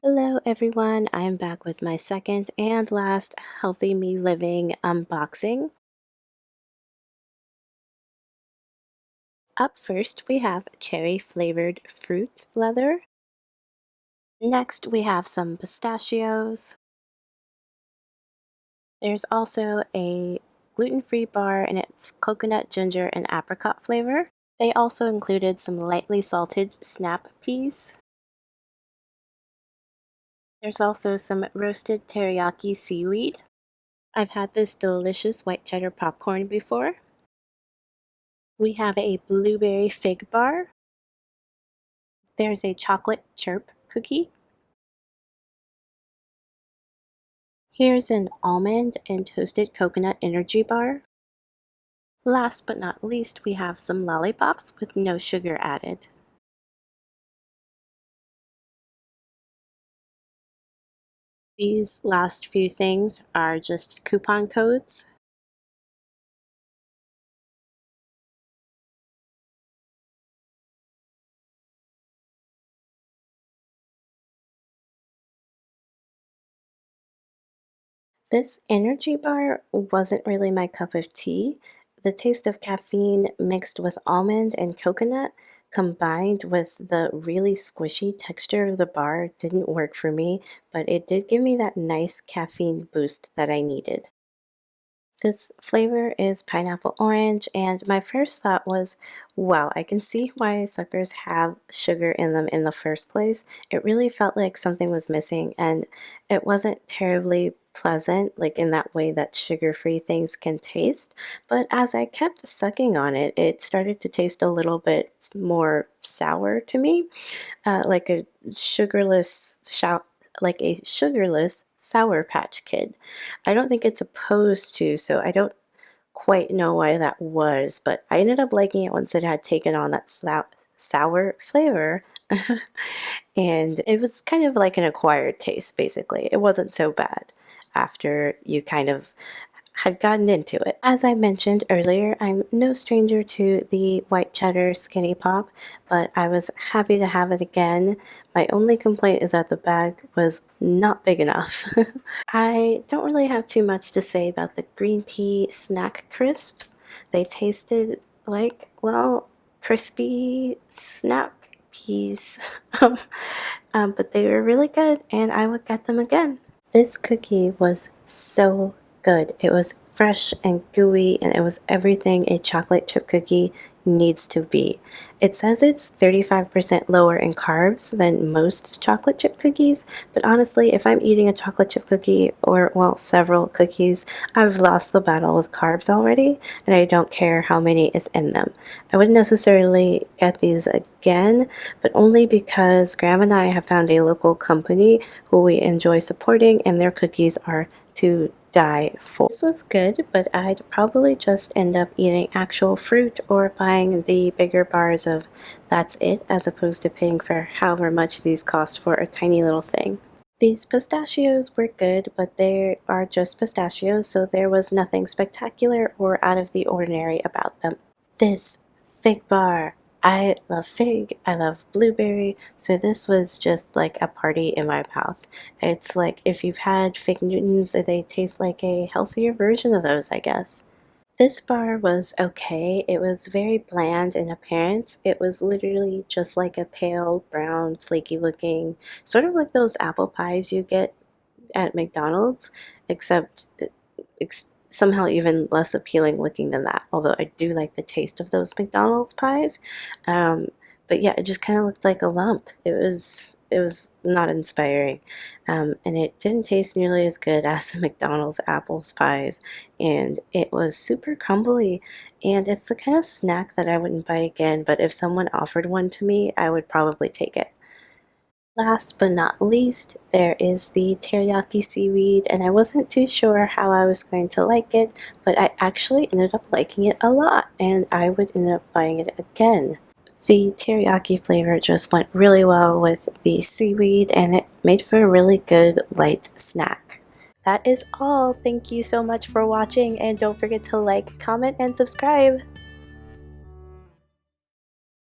Hello everyone, I am back with my second and last Healthy Me Living unboxing. Up first we have cherry flavored fruit leather. Next we have some pistachios. There's also a gluten-free bar and it's coconut, ginger, and apricot flavor. They also included some lightly salted snap peas. There's also some roasted teriyaki seaweed. I've had this delicious white cheddar popcorn before. We have a blueberry fig bar. There's a chocolate chirp cookie. Here's an almond and toasted coconut energy bar. Last but not least, we have some lollipops with no sugar added. These last few things are just coupon codes. This energy bar wasn't really my cup of tea. The taste of caffeine mixed with almond and coconut combined with the really squishy texture of the bar didn't work for me, but it did give me that nice caffeine boost that I needed. This flavor is pineapple orange, and my first thought was, wow, I can see why suckers have sugar in them in the first place. It really felt like something was missing, and it wasn't terribly pleasant, like in that way that sugar-free things can taste. But as I kept sucking on it, it started to taste a little bit more sour to me, like a sugarless Sour Patch Kid. I don't think it's supposed to, so I don't quite know why that was, but I ended up liking it once it had taken on that sour flavor. And it was kind of like an acquired taste, basically. It wasn't so bad after you kind of had gotten into it. As I mentioned earlier, I'm no stranger to the white cheddar skinny pop, but I was happy to have it again. My only complaint is that the bag was not big enough. I don't really have too much to say about the green pea snack crisps. They tasted like, well, crispy snap peas. um, but they were really good and I would get them again. This cookie was so good. It was fresh and gooey, and it was everything a chocolate chip cookie needs to be. It says it's 35% lower in carbs than most chocolate chip cookies, but honestly, if I'm eating a chocolate chip cookie or, well, several cookies, I've lost the battle with carbs already, and I don't care how many is in them. I wouldn't necessarily get these again, but only because Graham and I have found a local company who we enjoy supporting, and their cookies are to die for. This was good, but I'd probably just end up eating actual fruit or buying the bigger bars of That's It, as opposed to paying for however much these cost for a tiny little thing. These pistachios were good, but they are just pistachios, so there was nothing spectacular or out of the ordinary about them. This fig bar. I love fig, I love blueberry, so this was just like a party in my mouth. It's like if you've had fig Newtons, they taste like a healthier version of those, I guess. This bar was okay. It was very bland in appearance. It was literally just like a pale brown, flaky looking, sort of like those apple pies you get at McDonald's, except somehow even less appealing looking than that. Although I do like the taste of those McDonald's pies, but yeah, it just kind of looked like a lump. It was not inspiring, and it didn't taste nearly as good as the McDonald's apples pies, and it was super crumbly. And it's the kind of snack that I wouldn't buy again, but if someone offered one to me, I would probably take it. Last but not least, there is the teriyaki seaweed, and I wasn't too sure how I was going to like it, but I actually ended up liking it a lot, and I would end up buying it again. The teriyaki flavor just went really well with the seaweed, and it made for a really good light snack. That is all. Thank you so much for watching, and don't forget to like, comment, and subscribe.